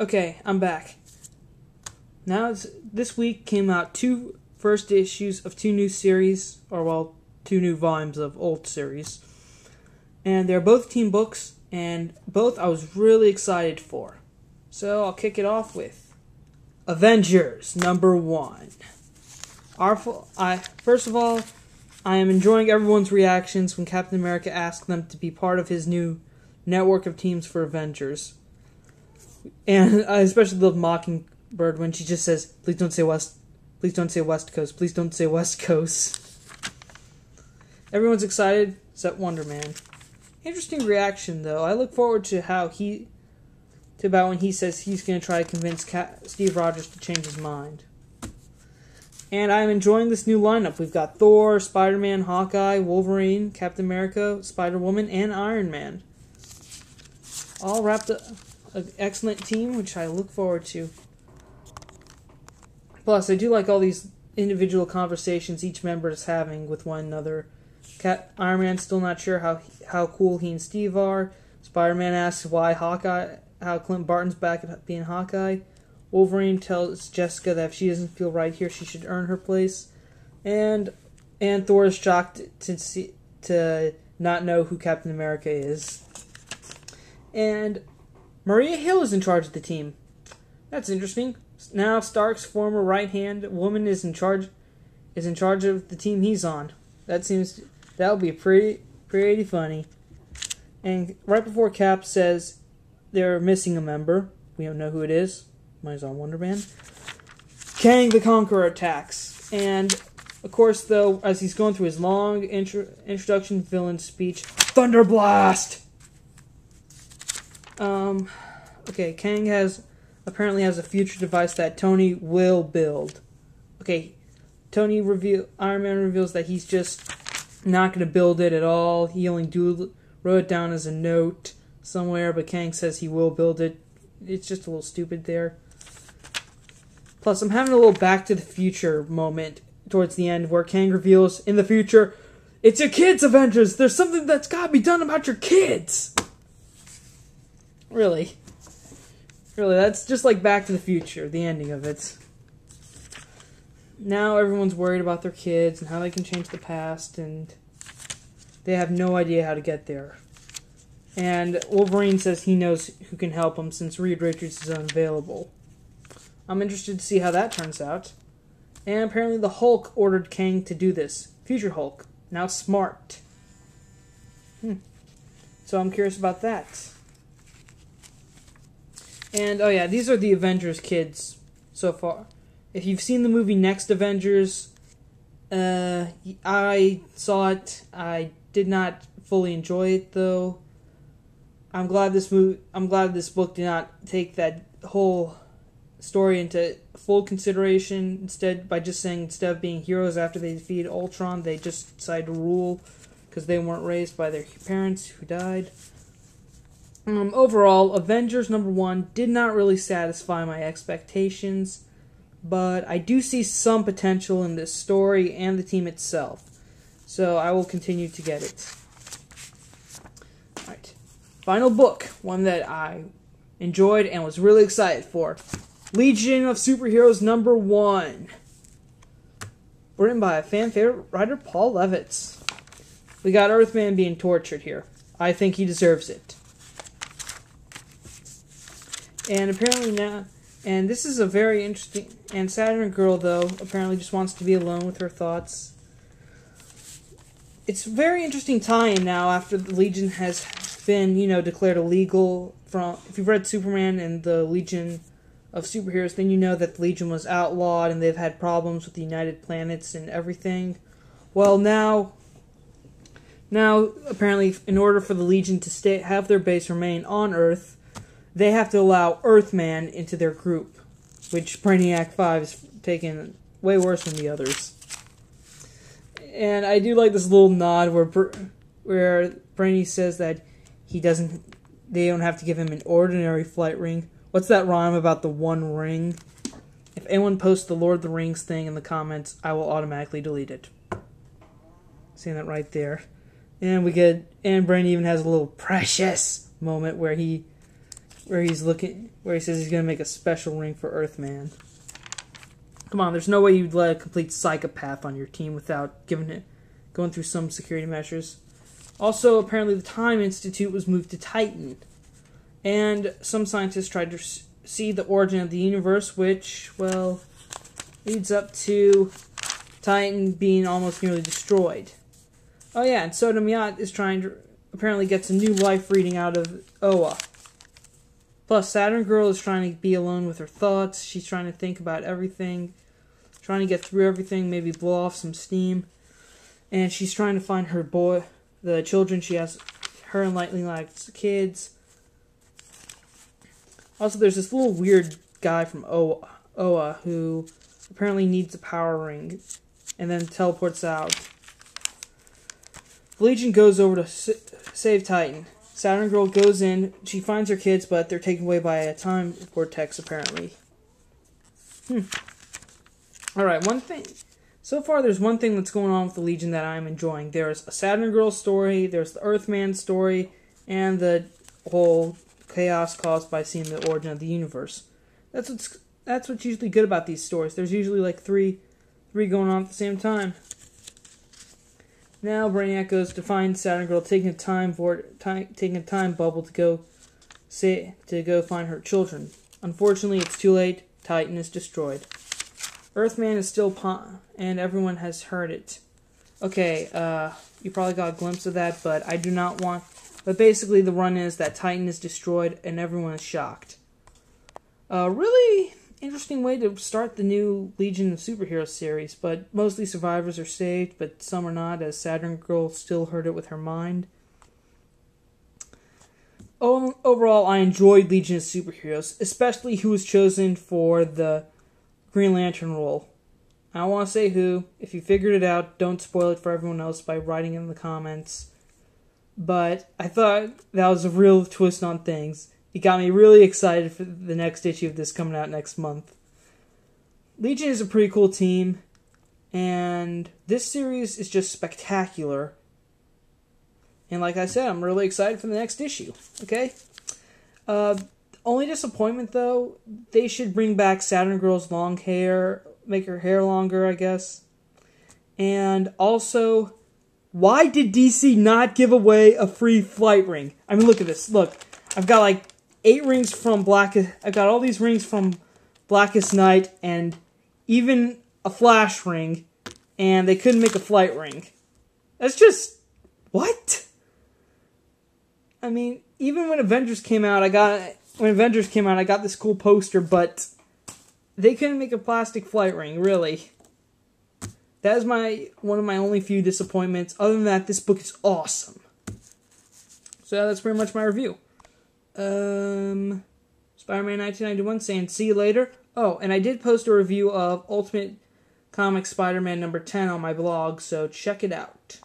Okay, I'm back. Now, this week came out two first issues of two new series, two new volumes of old series. And they're both team books, and both I was really excited for. So I'll kick it off with Avengers #1. First of all, I am enjoying everyone's reactions when Captain America asked them to be part of his new network of teams for Avengers. And I especially love Mockingbird when she just says, please don't say West Coast, please don't say West Coast. Everyone's excited, except Wonder Man. Interesting reaction, though. I look forward to about when he says he's going to try to convince Steve Rogers to change his mind. And I'm enjoying this new lineup. We've got Thor, Spider-Man, Hawkeye, Wolverine, Captain America, Spider-Woman, and Iron Man. All wrapped up. An excellent team, which I look forward to. Plus, I do like all these individual conversations each member is having with one another. Iron Man's still not sure how cool he and Steve are. Spider-Man asks how Clint Barton's back at being Hawkeye. Wolverine tells Jessica that if she doesn't feel right here, she should earn her place. And Thor is shocked to not know who Captain America is. And Maria Hill is in charge of the team. That's interesting. Now Stark's former right-hand woman is in charge of the team he's on. That'll be pretty funny. And right before Cap says they're missing a member, we don't know who it is. Mine's on Wonder Man. Kang the Conqueror attacks. And, of course, though, as he's going through his long introduction villain speech, Thunderblast! Okay, Kang apparently has a future device that Tony will build. Okay, Iron Man reveals that he's just not going to build it at all. He only wrote it down as a note somewhere, but Kang says he will build it. It's just a little stupid there. Plus, I'm having a little Back to the Future moment towards the end where Kang reveals, in the future, it's your kids, Avengers! There's something that's gotta be done about your kids! Really, that's just like Back to the Future, the ending of it. Now everyone's worried about their kids and how they can change the past, and they have no idea how to get there. And Wolverine says he knows who can help him since Reed Richards is unavailable. I'm interested to see how that turns out. And apparently the Hulk ordered Kang to do this. Future Hulk. Now smart. So I'm curious about that. And, oh yeah, these are the Avengers kids so far. If you've seen the movie Next Avengers, I saw it. I did not fully enjoy it, though. I'm glad this book did not take that whole story into full consideration. Instead of being heroes after they defeated Ultron, they just decided to rule because they weren't raised by their parents who died. Overall, Avengers #1 did not really satisfy my expectations, but I do see some potential in this story and the team itself, so I will continue to get it. Alright, final book, one that I enjoyed and was really excited for. Legion of Superheroes #1. Written by a fan favorite writer, Paul Levitz. We got Earthman being tortured here. I think he deserves it. And apparently now, and this is a very interesting, and Saturn Girl, though, apparently just wants to be alone with her thoughts. It's a very interesting tie-in now after the Legion has been, declared illegal. If you've read Superman and the Legion of Superheroes, then you know that the Legion was outlawed and they've had problems with the United Planets and everything. Well, now apparently, in order for the Legion to have their base remain on Earth, they have to allow Earthman into their group, which Brainiac 5 is taking way worse than the others. And I do like this little nod where Brainy says that they don't have to give him an ordinary flight ring. What's that rhyme about the one ring? If anyone posts the Lord of the Rings thing in the comments, I will automatically delete it. Seeing that right there. And Brainy even has a little precious moment where he where he says he's gonna make a special ring for Earthman. Come on, there's no way you'd let a complete psychopath on your team without going through some security measures. Also, apparently the Time Institute was moved to Titan. And some scientists tried to see the origin of the universe, which, well, leads up to Titan being almost nearly destroyed. Oh yeah, and Sodom Yacht is trying to apparently get some new life reading out of Oa. Plus, Saturn Girl is trying to be alone with her thoughts. She's trying to think about everything, trying to get through everything, maybe blow off some steam. And she's trying to find her the children she has, her and Lightning Like's kids. Also, there's this little weird guy from Oa who apparently needs a power ring and then teleports out. The Legion goes over to save Titan. Saturn Girl goes in. She finds her kids, but they're taken away by a time vortex, apparently. Alright, one thing. So far, there's one thing that's going on with the Legion that I'm enjoying. There's a Saturn Girl story, there's the Earthman story, and the whole chaos caused by seeing the origin of the universe. That's what's usually good about these stories. There's usually like three going on at the same time. Now Brainiac goes to find Saturn Girl, taking a time bubble to go find her children. Unfortunately, it's too late. Titan is destroyed. Earthman is still and everyone has heard it. Okay, you probably got a glimpse of that, but I do not want. But basically, the run is that Titan is destroyed and everyone is shocked. Really interesting way to start the new Legion of Superheroes series, but mostly survivors are saved, but some are not, as Saturn Girl still heard it with her mind. Overall, I enjoyed Legion of Superheroes, especially who was chosen for the Green Lantern role. I don't want to say who. If you figured it out, don't spoil it for everyone else by writing in the comments. But I thought that was a real twist on things. It got me really excited for the next issue of this coming out next month. Legion is a pretty cool team, and this series is just spectacular. And like I said, I'm really excited for the next issue. Okay? Only disappointment, though, they should bring back Saturn Girl's long hair, make her hair longer, I guess. And also, why did DC not give away a free flight ring? I mean, look at this. Look, I've got like 8 rings from I've got all these rings from Blackest Night and even a Flash ring, and they couldn't make a flight ring. That's just what? I mean, even when Avengers came out, I got this cool poster, but they couldn't make a plastic flight ring, really. That is one of my only few disappointments. Other than that, this book is awesome. So that's pretty much my review. Spider-Man 1991 saying, see you later. Oh, and I did post a review of Ultimate Comics Spider-Man number 10 on my blog, so check it out.